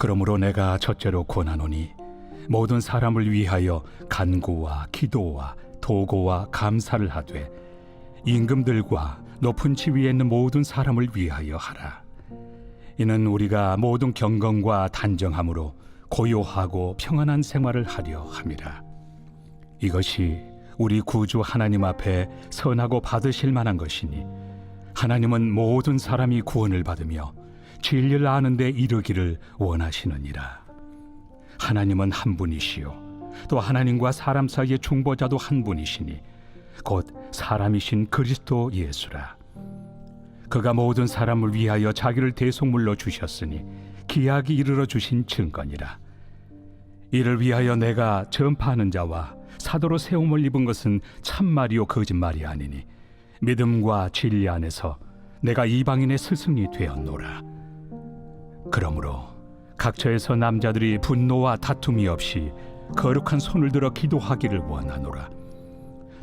그러므로 내가 첫째로 권하노니 모든 사람을 위하여 간구와 기도와 도고와 감사를 하되 임금들과 높은 지위에 있는 모든 사람을 위하여 하라. 이는 우리가 모든 경건과 단정함으로 고요하고 평안한 생활을 하려 함이라. 이것이 우리 구주 하나님 앞에 선하고 받으실 만한 것이니 하나님은 모든 사람이 구원을 받으며 진리를 아는 데 이르기를 원하시느니라. 하나님은 한 분이시요 또 하나님과 사람 사이의 중보자도 한 분이시니 곧 사람이신 그리스도 예수라. 그가 모든 사람을 위하여 자기를 대속물로 주셨으니 기약이 이르러 주신 증거니라. 이를 위하여 내가 전파하는 자와 사도로 세움을 입은 것은 참말이요 거짓말이 아니니 믿음과 진리 안에서 내가 이방인의 스승이 되었노라. 그러므로 각처에서 남자들이 분노와 다툼이 없이 거룩한 손을 들어 기도하기를 원하노라.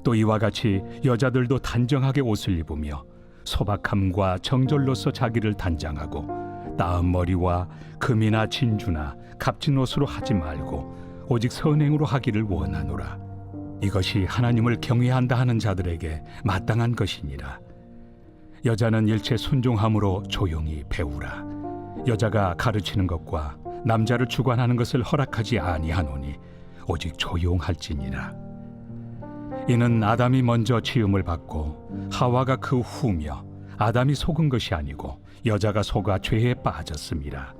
또 이와 같이 여자들도 단정하게 옷을 입으며 소박함과 정절로서 자기를 단장하고 따은 머리와 금이나 진주나 값진 옷으로 하지 말고 오직 선행으로 하기를 원하노라. 이것이 하나님을 경외한다 하는 자들에게 마땅한 것이니라. 여자는 일체 순종함으로 조용히 배우라. 여자가 가르치는 것과 남자를 주관하는 것을 허락하지 아니하노니 오직 조용할지니라. 이는 아담이 먼저 지음을 받고 하와가 그 후며 아담이 속은 것이 아니고 여자가 속아 죄에 빠졌습니다.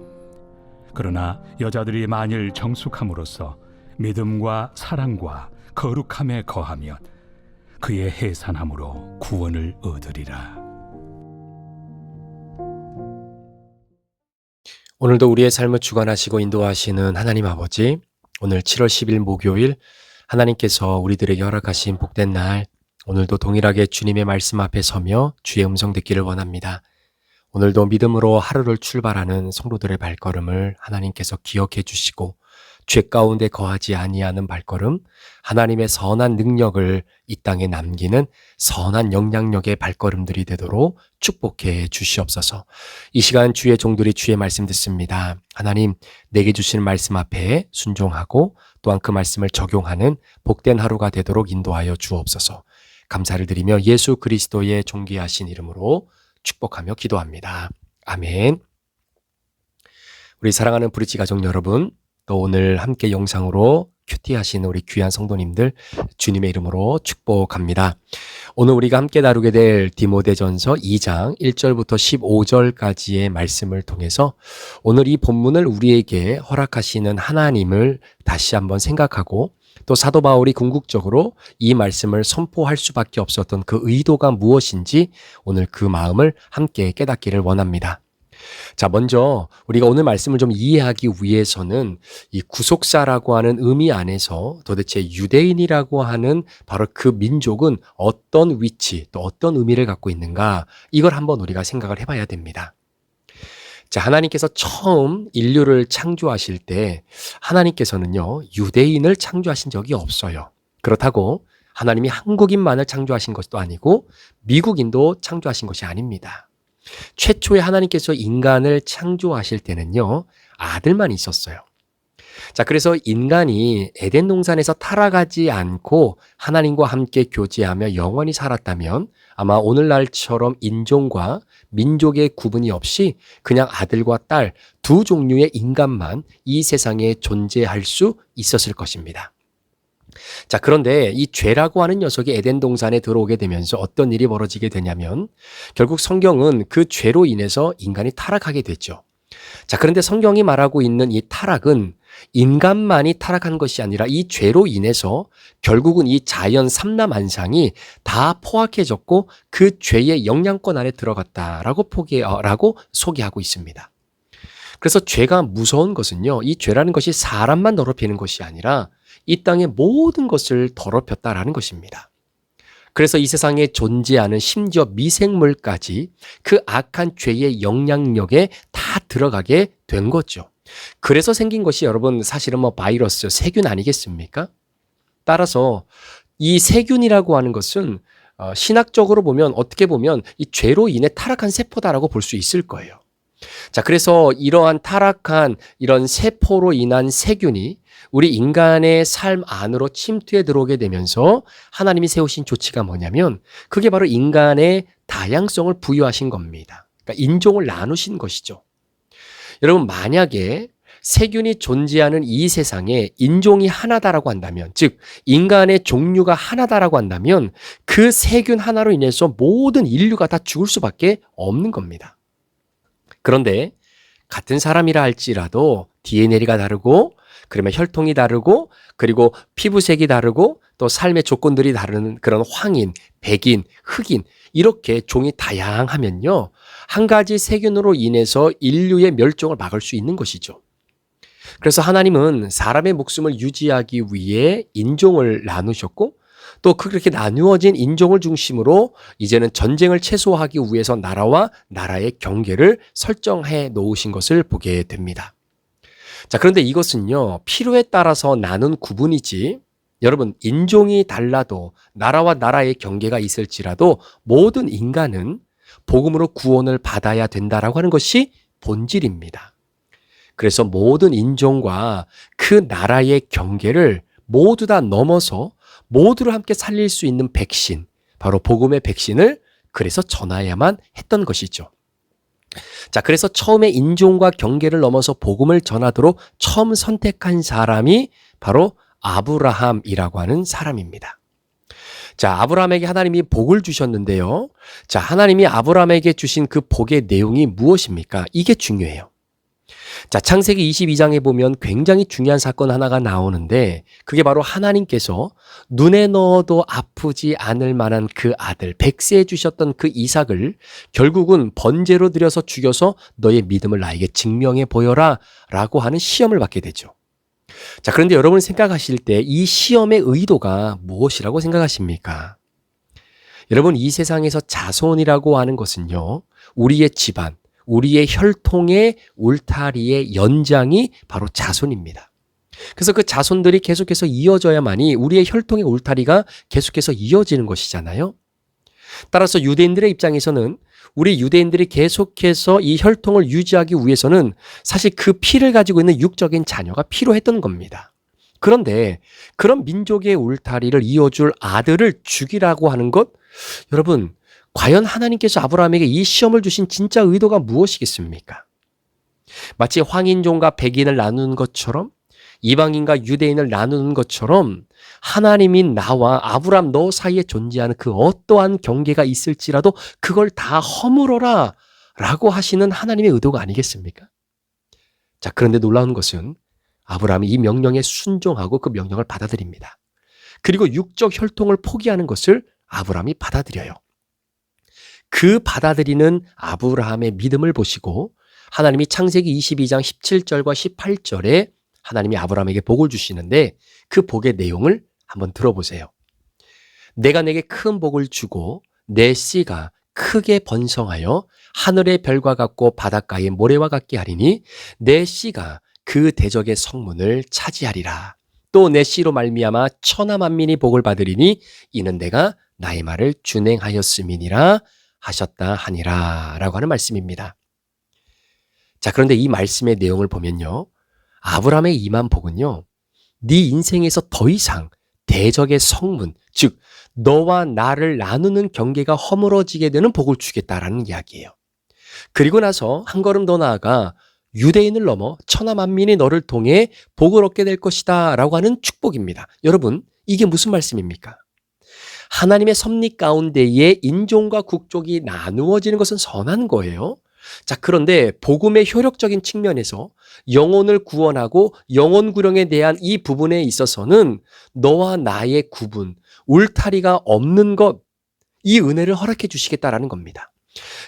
그러나 여자들이 만일 정숙함으로써 믿음과 사랑과 거룩함에 거하면 그의 해산함으로 구원을 얻으리라. 오늘도 우리의 삶을 주관하시고 인도하시는 하나님 아버지, 오늘 7월 10일 목요일 하나님께서 우리들에게 허락하신 복된 날, 오늘도 동일하게 주님의 말씀 앞에 서며 주의 음성 듣기를 원합니다. 오늘도 믿음으로 하루를 출발하는 성도들의 발걸음을 하나님께서 기억해 주시고 죄 가운데 거하지 아니하는 발걸음, 하나님의 선한 능력을 이 땅에 남기는 선한 영향력의 발걸음들이 되도록 축복해 주시옵소서. 이 시간 주의 종들이 주의 말씀 듣습니다. 하나님, 내게 주시는 말씀 앞에 순종하고 또한 그 말씀을 적용하는 복된 하루가 되도록 인도하여 주옵소서. 감사를 드리며 예수 그리스도의 존귀하신 이름으로 축복하며 기도합니다. 아멘. 우리 사랑하는 브릿지 가족 여러분, 또 오늘 함께 영상으로 큐티하신 우리 귀한 성도님들 주님의 이름으로 축복합니다. 오늘 우리가 함께 다루게 될 디모데전서 2장 1절부터 15절까지의 말씀을 통해서 오늘 이 본문을 우리에게 허락하시는 하나님을 다시 한번 생각하고 또 사도 바울이 궁극적으로 이 말씀을 선포할 수밖에 없었던 그 의도가 무엇인지 오늘 그 마음을 함께 깨닫기를 원합니다. 자, 먼저 우리가 오늘 말씀을 좀 이해하기 위해서는 이 구속사라고 하는 의미 안에서 도대체 유대인이라고 하는 바로 그 민족은 어떤 위치 또 어떤 의미를 갖고 있는가, 이걸 한번 우리가 생각을 해봐야 됩니다. 자, 하나님께서 처음 인류를 창조하실 때 하나님께서는요, 유대인을 창조하신 적이 없어요. 그렇다고 하나님이 한국인만을 창조하신 것도 아니고 미국인도 창조하신 것이 아닙니다. 최초에 하나님께서 인간을 창조하실 때는요, 아들만 있었어요. 자, 그래서 인간이 에덴 동산에서 타락하지 않고 하나님과 함께 교제하며 영원히 살았다면 아마 오늘날처럼 인종과 민족의 구분이 없이 그냥 아들과 딸 두 종류의 인간만 이 세상에 존재할 수 있었을 것입니다. 자, 그런데 이 죄라고 하는 녀석이 에덴 동산에 들어오게 되면서 어떤 일이 벌어지게 되냐면 결국 성경은 그 죄로 인해서 인간이 타락하게 됐죠. 자, 그런데 성경이 말하고 있는 이 타락은 인간만이 타락한 것이 아니라 이 죄로 인해서 결국은 이 자연 삼라만상이 다 포악해졌고 그 죄의 영향권 안에 들어갔다라고 소개하고 있습니다. 그래서 죄가 무서운 것은요, 이 죄라는 것이 사람만 더럽히는 것이 아니라 이 땅의 모든 것을 더럽혔다라는 것입니다. 그래서 이 세상에 존재하는 심지어 미생물까지 그 악한 죄의 영향력에 다 들어가게 된 거죠. 그래서 생긴 것이 여러분 사실은 바이러스, 세균 아니겠습니까? 따라서 이 세균이라고 하는 것은 신학적으로 보면 어떻게 보면 이 죄로 인해 타락한 세포다라고 볼 수 있을 거예요. 자, 그래서 이러한 타락한 이런 세포로 인한 세균이 우리 인간의 삶 안으로 침투해 들어오게 되면서 하나님이 세우신 조치가 뭐냐면 그게 바로 인간의 다양성을 부여하신 겁니다. 그러니까 인종을 나누신 것이죠. 여러분, 만약에 세균이 존재하는 이 세상에 인종이 하나다라고 한다면, 즉 인간의 종류가 하나다라고 한다면 그 세균 하나로 인해서 모든 인류가 다 죽을 수밖에 없는 겁니다. 그런데 같은 사람이라 할지라도 DNA가 다르고 그러면 혈통이 다르고 그리고 피부색이 다르고 또 삶의 조건들이 다른 그런 황인, 백인, 흑인 이렇게 종이 다양하면요. 한 가지 세균으로 인해서 인류의 멸종을 막을 수 있는 것이죠. 그래서 하나님은 사람의 목숨을 유지하기 위해 인종을 나누셨고 또 그렇게 나누어진 인종을 중심으로 이제는 전쟁을 최소화하기 위해서 나라와 나라의 경계를 설정해 놓으신 것을 보게 됩니다. 자, 그런데 이것은요, 필요에 따라서 나눈 구분이지, 여러분, 인종이 달라도 나라와 나라의 경계가 있을지라도 모든 인간은 복음으로 구원을 받아야 된다라고 하는 것이 본질입니다. 그래서 모든 인종과 그 나라의 경계를 모두 다 넘어서 모두를 함께 살릴 수 있는 백신, 바로 복음의 백신을 그래서 전하야만 했던 것이죠. 자, 그래서 처음에 인종과 경계를 넘어서 복음을 전하도록 처음 선택한 사람이 바로 아브라함이라고 하는 사람입니다. 자, 아브라함에게 하나님이 복을 주셨는데요. 자, 하나님이 아브라함에게 주신 그 복의 내용이 무엇입니까? 이게 중요해요. 자, 창세기 22장에 보면 굉장히 중요한 사건 하나가 나오는데 그게 바로 하나님께서 눈에 넣어도 아프지 않을 만한 그 아들, 백세해 주셨던 그 이삭을 결국은 번제로 드려서 죽여서 너의 믿음을 나에게 증명해 보여라 라고 하는 시험을 받게 되죠. 자, 그런데 여러분 생각하실 때 이 시험의 의도가 무엇이라고 생각하십니까? 여러분, 이 세상에서 자손이라고 하는 것은요, 우리의 집안, 우리의 혈통의 울타리의 연장이 바로 자손입니다. 그래서 그 자손들이 계속해서 이어져야만이 우리의 혈통의 울타리가 계속해서 이어지는 것이잖아요. 따라서 유대인들의 입장에서는 우리 유대인들이 계속해서 이 혈통을 유지하기 위해서는 사실 그 피를 가지고 있는 육적인 자녀가 필요했던 겁니다. 그런데 그런 민족의 울타리를 이어줄 아들을 죽이라고 하는 것, 여러분, 과연 하나님께서 아브라함에게 이 시험을 주신 진짜 의도가 무엇이겠습니까? 마치 황인종과 백인을 나누는 것처럼 이방인과 유대인을 나누는 것처럼 하나님이 나와 아브라함 너 사이에 존재하는 그 어떠한 경계가 있을지라도 그걸 다 허물어라 라고 하시는 하나님의 의도가 아니겠습니까? 자, 그런데 놀라운 것은 아브라함이 이 명령에 순종하고 그 명령을 받아들입니다. 그리고 육적 혈통을 포기하는 것을 아브라함이 받아들여요. 그 받아들이는 아브라함의 믿음을 보시고 하나님이 창세기 22장 17절과 18절에 하나님이 아브라함에게 복을 주시는데 그 복의 내용을 한번 들어보세요. 내가 내게 큰 복을 주고 내 씨가 크게 번성하여 하늘의 별과 같고 바닷가의 모래와 같게 하리니 내 씨가 그 대적의 성문을 차지하리라. 또 내 씨로 말미암아 천하 만민이 복을 받으리니 이는 내가 나의 말을 준행하였음이니라 하셨다 하니라 라고 하는 말씀입니다. 자, 그런데 이 말씀의 내용을 보면요, 아브라함의 임한 복은요, 네 인생에서 더 이상 대적의 성문, 즉 너와 나를 나누는 경계가 허물어지게 되는 복을 주겠다라는 이야기예요. 그리고 나서 한 걸음 더 나아가 유대인을 넘어 천하 만민이 너를 통해 복을 얻게 될 것이다 라고 하는 축복입니다. 여러분, 이게 무슨 말씀입니까? 하나님의 섭리 가운데에 인종과 국적이 나누어지는 것은 선한 거예요. 자, 그런데 복음의 효력적인 측면에서 영혼을 구원하고 영혼 구령에 대한 이 부분에 있어서는 너와 나의 구분, 울타리가 없는 것, 이 은혜를 허락해 주시겠다라는 겁니다.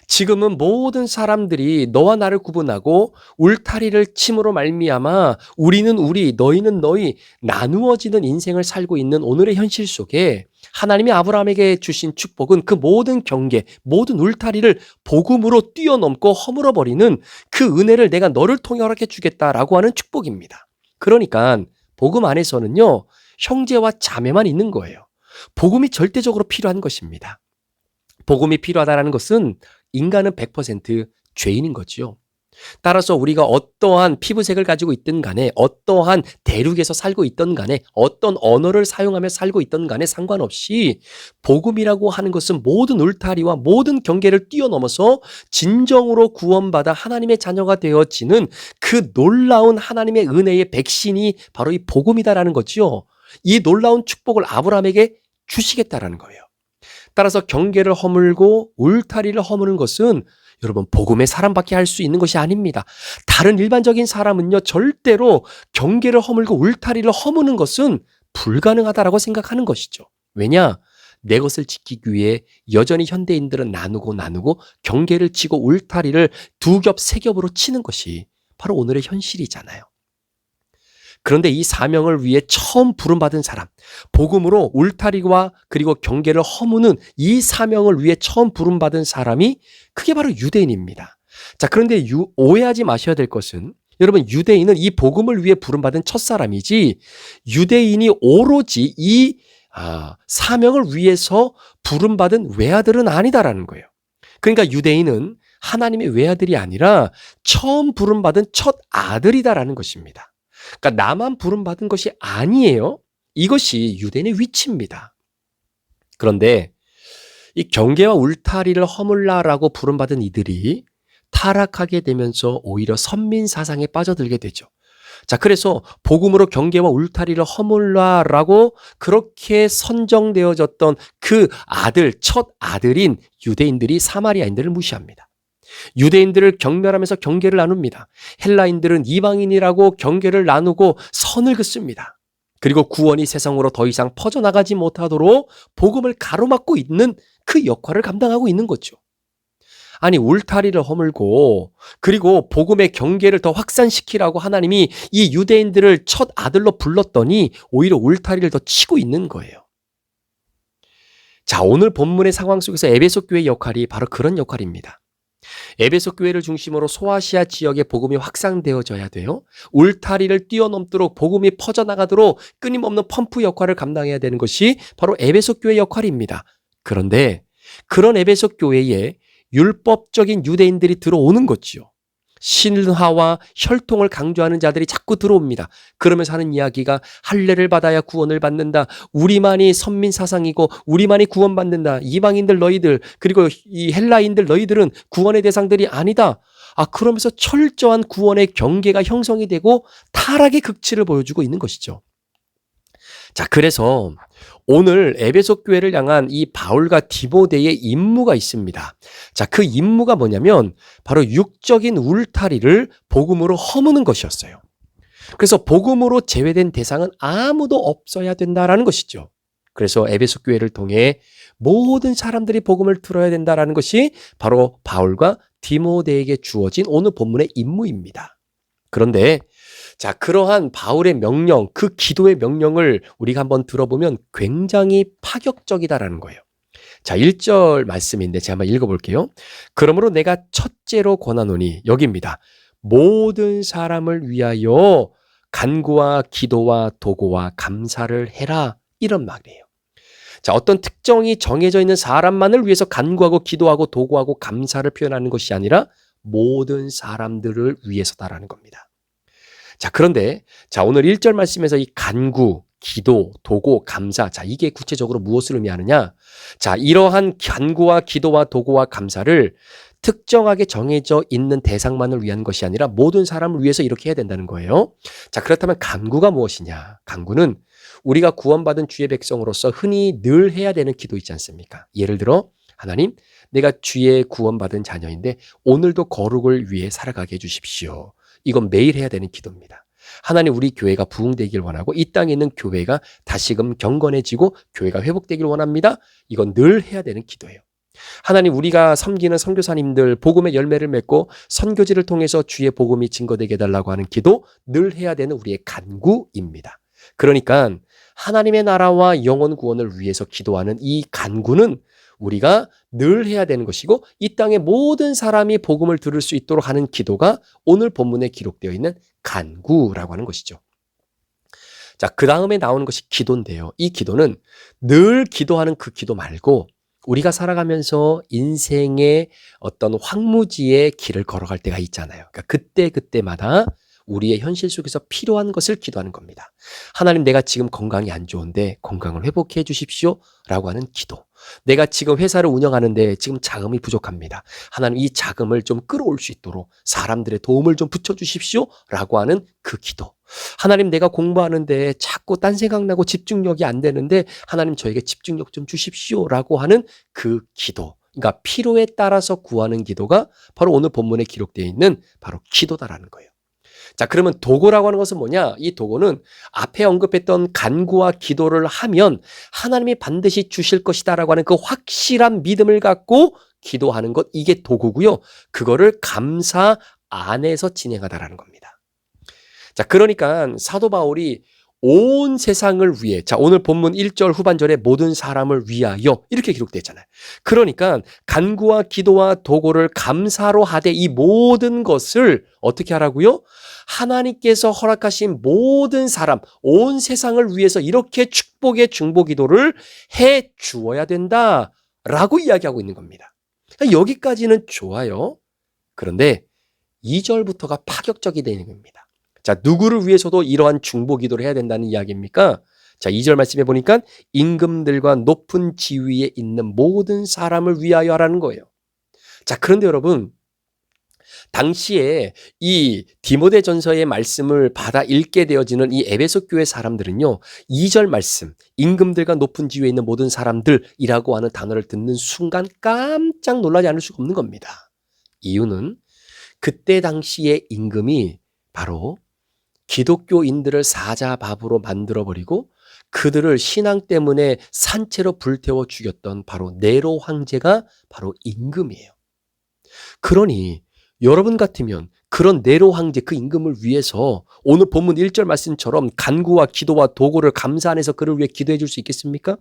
지금은 모든 사람들이 너와 나를 구분하고 울타리를 침으로 말미암아 우리는 우리, 너희는 너희 나누어지는 인생을 살고 있는 오늘의 현실 속에 하나님이 아브라함에게 주신 축복은 그 모든 경계, 모든 울타리를 복음으로 뛰어넘고 허물어버리는 그 은혜를 내가 너를 통해 허락해 주겠다라고 하는 축복입니다. 그러니까 복음 안에서는요, 형제와 자매만 있는 거예요. 복음이 절대적으로 필요한 것입니다. 복음이 필요하다는 것은 인간은 100% 죄인인 거죠. 따라서 우리가 어떠한 피부색을 가지고 있든 간에, 어떠한 대륙에서 살고 있든 간에, 어떤 언어를 사용하며 살고 있든 간에 상관없이 복음이라고 하는 것은 모든 울타리와 모든 경계를 뛰어넘어서 진정으로 구원받아 하나님의 자녀가 되어지는 그 놀라운 하나님의 은혜의 백신이 바로 이 복음이다라는 거죠. 이 놀라운 축복을 아브라함에게 주시겠다라는 거예요. 따라서 경계를 허물고 울타리를 허무는 것은 여러분 복음의 사람밖에 할 수 있는 것이 아닙니다. 다른 일반적인 사람은요 절대로 경계를 허물고 울타리를 허무는 것은 불가능하다라고 생각하는 것이죠. 왜냐? 내 것을 지키기 위해 여전히 현대인들은 나누고 경계를 치고 울타리를 두 겹, 세 겹으로 치는 것이 바로 오늘의 현실이잖아요. 그런데 이 사명을 위해 처음 부름받은 사람, 복음으로 울타리와 그리고 경계를 허무는 이 사명을 위해 처음 부름받은 사람이 그게 바로 유대인입니다. 자, 그런데 오해하지 마셔야 될 것은 여러분 유대인은 이 복음을 위해 부름받은 첫사람이지 유대인이 오로지 이 사명을 위해서 부름받은 외아들은 아니다라는 거예요. 그러니까 유대인은 하나님의 외아들이 아니라 처음 부름받은 첫 아들이다라는 것입니다. 그러니까 나만 부름받은 것이 아니에요. 이것이 유대인의 위치입니다. 그런데 이 경계와 울타리를 허물라라고 부름받은 이들이 타락하게 되면서 오히려 선민 사상에 빠져들게 되죠. 자, 그래서 복음으로 경계와 울타리를 허물라라고 그렇게 선정되어졌던 그 아들, 첫 아들인 유대인들이 사마리아인들을 무시합니다. 유대인들을 경멸하면서 경계를 나눕니다. 헬라인들은 이방인이라고 경계를 나누고 선을 긋습니다. 그리고 구원이 세상으로 더 이상 퍼져나가지 못하도록 복음을 가로막고 있는 그 역할을 감당하고 있는 거죠. 아니 울타리를 허물고 그리고 복음의 경계를 더 확산시키라고 하나님이 이 유대인들을 첫 아들로 불렀더니 오히려 울타리를 더 치고 있는 거예요. 자, 오늘 본문의 상황 속에서 에베소 교회의 역할이 바로 그런 역할입니다. 에베소 교회를 중심으로 소아시아 지역에 복음이 확산되어져야 돼요. 울타리를 뛰어넘도록 복음이 퍼져나가도록 끊임없는 펌프 역할을 감당해야 되는 것이 바로 에베소 교회의 역할입니다. 그런데 그런 에베소 교회에 율법적인 유대인들이 들어오는 거지요. 신화와 혈통을 강조하는 자들이 자꾸 들어옵니다. 그러면서 하는 이야기가 할례를 받아야 구원을 받는다. 우리만이 선민 사상이고 우리만이 구원받는다. 이방인들 너희들 그리고 이 헬라인들 너희들은 구원의 대상들이 아니다. 그러면서 철저한 구원의 경계가 형성이 되고 타락의 극치를 보여주고 있는 것이죠. 자, 그래서 오늘 에베소 교회를 향한 이 바울과 디모데의 임무가 있습니다. 자, 그 임무가 뭐냐면 바로 육적인 울타리를 복음으로 허무는 것이었어요. 그래서 복음으로 제외된 대상은 아무도 없어야 된다라는 것이죠. 그래서 에베소 교회를 통해 모든 사람들이 복음을 들어야 된다라는 것이 바로 바울과 디모데에게 주어진 오늘 본문의 임무입니다. 그런데 자, 그러한 바울의 명령, 그 기도의 명령을 우리가 한번 들어보면 굉장히 파격적이다라는 거예요. 자, 1절 말씀인데 제가 한번 읽어볼게요. 그러므로 내가 첫째로 권하노니 여기입니다. 모든 사람을 위하여 간구와 기도와 도고와 감사를 해라. 이런 말이에요. 자, 어떤 특정이 정해져 있는 사람만을 위해서 간구하고 기도하고 도구하고 감사를 표현하는 것이 아니라 모든 사람들을 위해서다라는 겁니다. 자, 그런데 자, 오늘 1절 말씀에서 이 간구, 기도, 도고, 감사. 자, 이게 구체적으로 무엇을 의미하느냐? 자, 이러한 간구와 기도와 도고와 감사를 특정하게 정해져 있는 대상만을 위한 것이 아니라 모든 사람을 위해서 이렇게 해야 된다는 거예요. 자, 그렇다면 간구가 무엇이냐? 간구는 우리가 구원받은 주의 백성으로서 흔히 늘 해야 되는 기도 있지 않습니까? 예를 들어 하나님, 내가 주의 구원받은 자녀인데 오늘도 거룩을 위해 살아가게 해주십시오. 이건 매일 해야 되는 기도입니다. 하나님, 우리 교회가 부흥되길 원하고 이 땅에 있는 교회가 다시금 경건해지고 교회가 회복되길 원합니다. 이건 늘 해야 되는 기도예요. 하나님, 우리가 섬기는 선교사님들 복음의 열매를 맺고 선교지를 통해서 주의 복음이 증거되게 해달라고 하는 기도 늘 해야 되는 우리의 간구입니다. 그러니까 하나님의 나라와 영혼 구원을 위해서 기도하는 이 간구는 우리가 늘 해야 되는 것이고 이 땅의 모든 사람이 복음을 들을 수 있도록 하는 기도가 오늘 본문에 기록되어 있는 간구라고 하는 것이죠. 자, 그 다음에 나오는 것이 기도인데요. 이 기도는 늘 기도하는 그 기도 말고 우리가 살아가면서 인생의 어떤 황무지의 길을 걸어갈 때가 있잖아요. 그러니까 그때마다 우리의 현실 속에서 필요한 것을 기도하는 겁니다. 하나님, 내가 지금 건강이 안 좋은데 건강을 회복해 주십시오 라고 하는 기도. 내가 지금 회사를 운영하는데 지금 자금이 부족합니다. 하나님, 이 자금을 좀 끌어올 수 있도록 사람들의 도움을 좀 붙여주십시오 라고 하는 그 기도. 하나님, 내가 공부하는데 자꾸 딴 생각나고 집중력이 안 되는데 하나님, 저에게 집중력 좀 주십시오 라고 하는 그 기도. 그러니까 필요에 따라서 구하는 기도가 바로 오늘 본문에 기록되어 있는 바로 기도다라는 거예요. 자, 그러면 도고라고 하는 것은 뭐냐? 이 도고는 앞에 언급했던 간구와 기도를 하면 하나님이 반드시 주실 것이다라고 하는 그 확실한 믿음을 갖고 기도하는 것, 이게 도구고요. 그거를 감사 안에서 진행하다라는 겁니다. 자, 그러니까 사도 바울이 온 세상을 위해, 자, 오늘 본문 1절 후반절에 모든 사람을 위하여 이렇게 기록되잖아요. 그러니까 간구와 기도와 도고를 감사로 하되 이 모든 것을 어떻게 하라고요? 하나님께서 허락하신 모든 사람, 온 세상을 위해서 이렇게 축복의 중보 기도를 해 주어야 된다라고 이야기하고 있는 겁니다. 여기까지는 좋아요. 그런데 2절부터가 파격적이 되는 겁니다. 자, 누구를 위해서도 이러한 중보 기도를 해야 된다는 이야기입니까? 자, 2절 말씀해 보니까 임금들과 높은 지위에 있는 모든 사람을 위하여 하라는 거예요. 자, 그런데 여러분, 당시에 이 디모데전서의 말씀을 받아 읽게 되어지는 이 에베소 교회 사람들은요, 2절 말씀, 임금들과 높은 지위에 있는 모든 사람들이라고 하는 단어를 듣는 순간 깜짝 놀라지 않을 수가 없는 겁니다. 이유는 그때 당시의 임금이 바로 기독교인들을 사자밥으로 만들어버리고 그들을 신앙 때문에 산채로 불태워 죽였던 바로 네로 황제가 바로 임금이에요. 그러니 여러분 같으면 그런 네로 황제 그 임금을 위해서 오늘 본문 1절 말씀처럼 간구와 기도와 도구를 감사 안에서 그를 위해 기도해 줄 수 있겠습니까?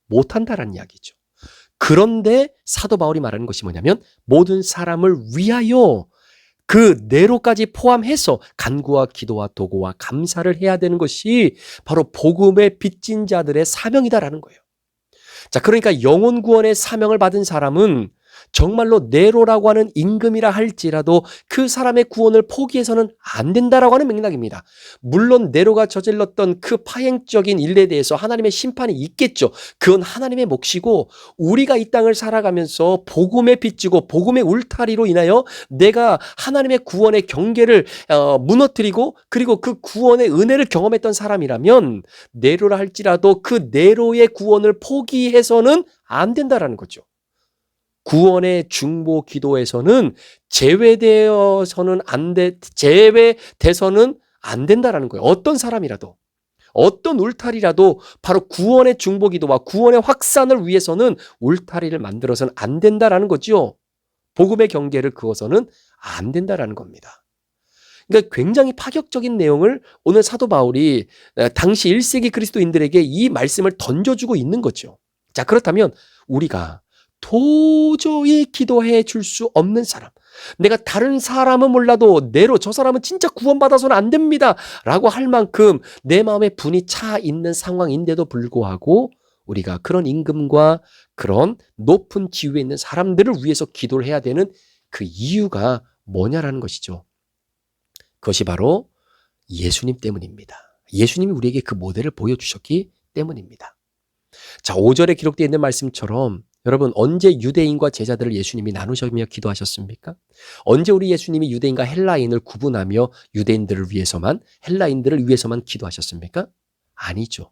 못한다라는 이야기죠. 그런데 사도 바울이 말하는 것이 뭐냐면 모든 사람을 위하여 그 네로까지 포함해서 간구와 기도와 도구와 감사를 해야 되는 것이 바로 복음의 빚진 자들의 사명이다라는 거예요. 자, 그러니까 영혼 구원의 사명을 받은 사람은 정말로 네로라고 하는 임금이라 할지라도 그 사람의 구원을 포기해서는 안 된다라고 하는 맥락입니다. 물론 네로가 저질렀던 그 파행적인 일에 대해서 하나님의 심판이 있겠죠. 그건 하나님의 몫이고 우리가 이 땅을 살아가면서 복음에 빚지고 복음의 울타리로 인하여 내가 하나님의 구원의 경계를 무너뜨리고 그리고 그 구원의 은혜를 경험했던 사람이라면 네로라 할지라도 그 네로의 구원을 포기해서는 안 된다라는 거죠. 구원의 중보 기도에서는 제외돼서는 안 된다라는 거예요. 어떤 사람이라도, 어떤 울타리라도 바로 구원의 중보 기도와 구원의 확산을 위해서는 울타리를 만들어서는 안 된다라는 거죠. 복음의 경계를 그어서는 안 된다라는 겁니다. 그러니까 굉장히 파격적인 내용을 오늘 사도 바울이 당시 1세기 그리스도인들에게 이 말씀을 던져주고 있는 거죠. 자, 그렇다면 우리가 도저히 기도해 줄 수 없는 사람, 내가 다른 사람은 몰라도 내로 저 사람은 진짜 구원받아서는 안 됩니다 라고 할 만큼 내 마음에 분이 차 있는 상황인데도 불구하고 우리가 그런 임금과 그런 높은 지위에 있는 사람들을 위해서 기도를 해야 되는 그 이유가 뭐냐라는 것이죠. 그것이 바로 예수님 때문입니다. 예수님이 우리에게 그 모델을 보여주셨기 때문입니다. 자, 5절에 기록되어 있는 말씀처럼 여러분, 언제 유대인과 제자들을 예수님이 나누시며 기도하셨습니까? 언제 우리 예수님이 유대인과 헬라인을 구분하며 유대인들을 위해서만, 헬라인들을 위해서만 기도하셨습니까? 아니죠.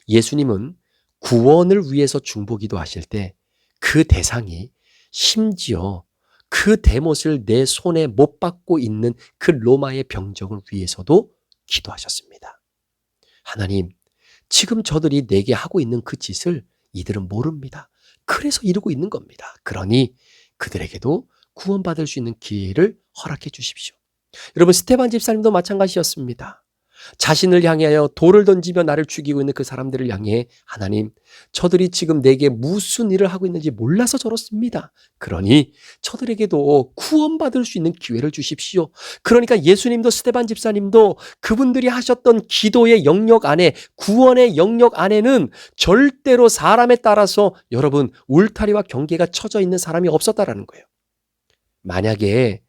예수님은 구원을 위해서 중보기도 하실 때 그 대상이 심지어 그 대못을 내 손에 못 받고 있는 그 로마의 병정을 위해서도 기도하셨습니다. 하나님, 지금 저들이 내게 하고 있는 그 짓을 이들은 모릅니다. 그래서 이러고 있는 겁니다. 그러니 그들에게도 구원받을 수 있는 기회를 허락해 주십시오. 여러분, 스데반 집사님도 마찬가지였습니다. 자신을 향하여 돌을 던지며 나를 죽이고 있는 그 사람들을 향해 하나님, 저들이 지금 내게 무슨 일을 하고 있는지 몰라서 저렇습니다. 그러니 저들에게도 구원받을 수 있는 기회를 주십시오. 그러니까 예수님도 스데반 집사님도 그분들이 하셨던 기도의 영역 안에, 구원의 영역 안에는 절대로 사람에 따라서 여러분 울타리와 경계가 쳐져 있는 사람이 없었다라는 거예요. 만약에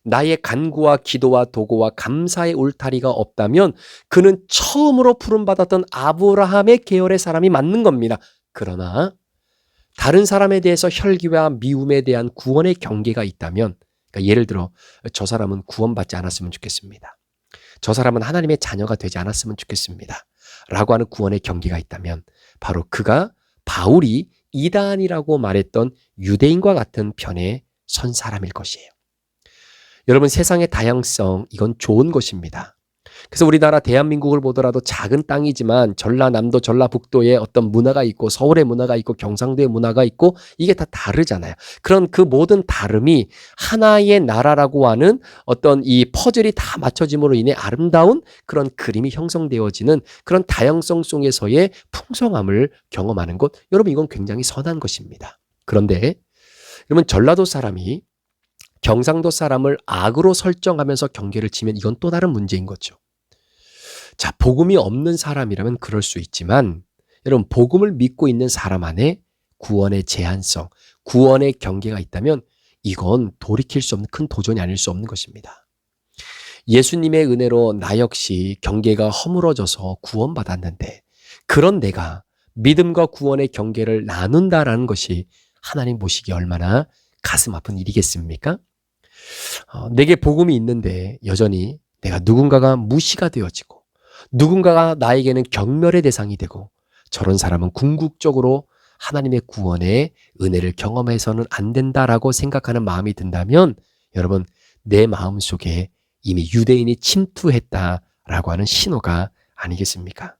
나의 간구와 기도와 도구와 감사의 울타리가 없다면 그는 처음으로 부름받았던 아브라함의 계열의 사람이 맞는 겁니다. 그러나 다른 사람에 대해서 혈기와 미움에 대한 구원의 경계가 있다면, 그러니까 예를 들어 저 사람은 구원받지 않았으면 좋겠습니다. 저 사람은 하나님의 자녀가 되지 않았으면 좋겠습니다. 라고 하는 구원의 경계가 있다면 바로 그가 바울이 이단이라고 말했던 유대인과 같은 편에 선 사람일 것이에요. 여러분, 세상의 다양성, 이건 좋은 것입니다. 그래서 우리나라 대한민국을 보더라도 작은 땅이지만 전라남도, 전라북도에 어떤 문화가 있고 서울의 문화가 있고 경상도의 문화가 있고 이게 다 다르잖아요. 그런 그 모든 다름이 하나의 나라라고 하는 어떤 이 퍼즐이 다 맞춰짐으로 인해 아름다운 그런 그림이 형성되어지는 그런 다양성 속에서의 풍성함을 경험하는 것, 여러분 이건 굉장히 선한 것입니다. 그런데 여러분, 전라도 사람이 경상도 사람을 악으로 설정하면서 경계를 치면 이건 또 다른 문제인 거죠. 자, 복음이 없는 사람이라면 그럴 수 있지만 여러분, 복음을 믿고 있는 사람 안에 구원의 제한성, 구원의 경계가 있다면 이건 돌이킬 수 없는 큰 도전이 아닐 수 없는 것입니다. 예수님의 은혜로 나 역시 경계가 허물어져서 구원받았는데 그런 내가 믿음과 구원의 경계를 나눈다라는 것이 하나님 보시기에 얼마나 가슴 아픈 일이겠습니까? 내게 복음이 있는데 여전히 내가 누군가가 무시가 되어지고 누군가가 나에게는 경멸의 대상이 되고 저런 사람은 궁극적으로 하나님의 구원의 은혜를 경험해서는 안 된다라고 생각하는 마음이 든다면 여러분, 내 마음속에 이미 유대인이 침투했다라고 하는 신호가 아니겠습니까?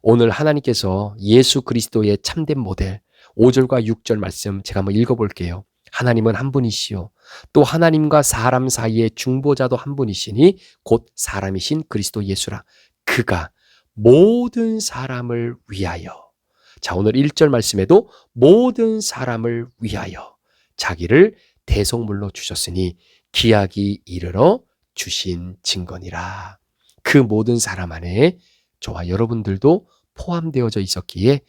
오늘 하나님께서 예수 그리스도의 참된 모델 5절과 6절 말씀 제가 한번 읽어볼게요. 하나님은 한 분이시요 또 하나님과 사람 사이의 중보자도 한 분이시니 곧 사람이신 그리스도 예수라. 그가 모든 사람을 위하여, 자 오늘 1절 말씀에도 모든 사람을 위하여 자기를 대속물로 주셨으니 기약이 이르러 주신 증거니라. 그 모든 사람 안에 저와 여러분들도 포함되어져 있었기에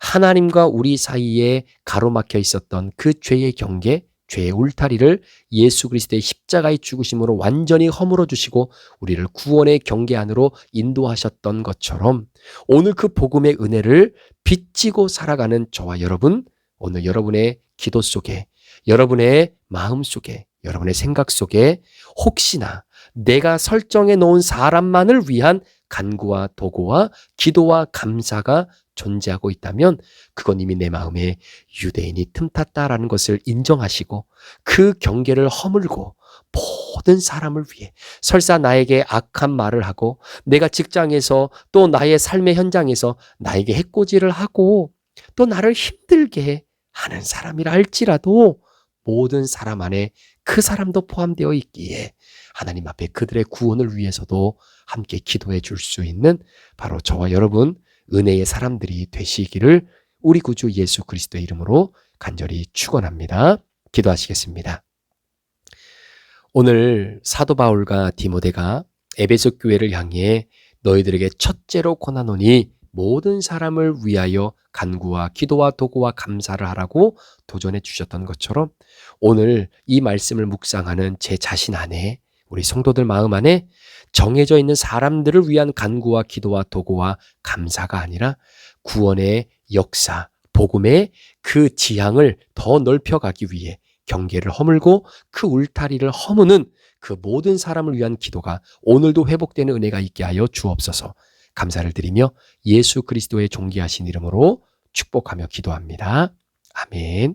하나님과 우리 사이에 가로막혀 있었던 그 죄의 경계, 죄의 울타리를 예수 그리스도의 십자가의 죽으심으로 완전히 허물어 주시고 우리를 구원의 경계 안으로 인도하셨던 것처럼 오늘 그 복음의 은혜를 빚지고 살아가는 저와 여러분, 오늘 여러분의 기도 속에, 여러분의 마음 속에, 여러분의 생각 속에 혹시나 내가 설정해 놓은 사람만을 위한 간구와 도구와 기도와 감사가 존재하고 있다면 그건 이미 내 마음에 유대인이 틈탔다라는 것을 인정하시고 그 경계를 허물고 모든 사람을 위해, 설사 나에게 악한 말을 하고 내가 직장에서 또 나의 삶의 현장에서 나에게 해코지를 하고 또 나를 힘들게 하는 사람이라 할지라도 모든 사람 안에 그 사람도 포함되어 있기에 하나님 앞에 그들의 구원을 위해서도 함께 기도해 줄 수 있는 바로 저와 여러분 은혜의 사람들이 되시기를 우리 구주 예수 그리스도의 이름으로 간절히 축원합니다. 기도하시겠습니다. 오늘 사도 바울과 디모데가 에베소 교회를 향해 너희들에게 첫째로 권하노니 모든 사람을 위하여 간구와 기도와 도구와 감사를 하라고 도전해 주셨던 것처럼 오늘 이 말씀을 묵상하는 제 자신 안에, 우리 성도들 마음 안에 정해져 있는 사람들을 위한 간구와 기도와 도구와 감사가 아니라 구원의 역사, 복음의 그 지향을 더 넓혀가기 위해 경계를 허물고 그 울타리를 허무는 그 모든 사람을 위한 기도가 오늘도 회복되는 은혜가 있게 하여 주옵소서. 감사를 드리며 예수 그리스도의 존귀하신 이름으로 축복하며 기도합니다. 아멘.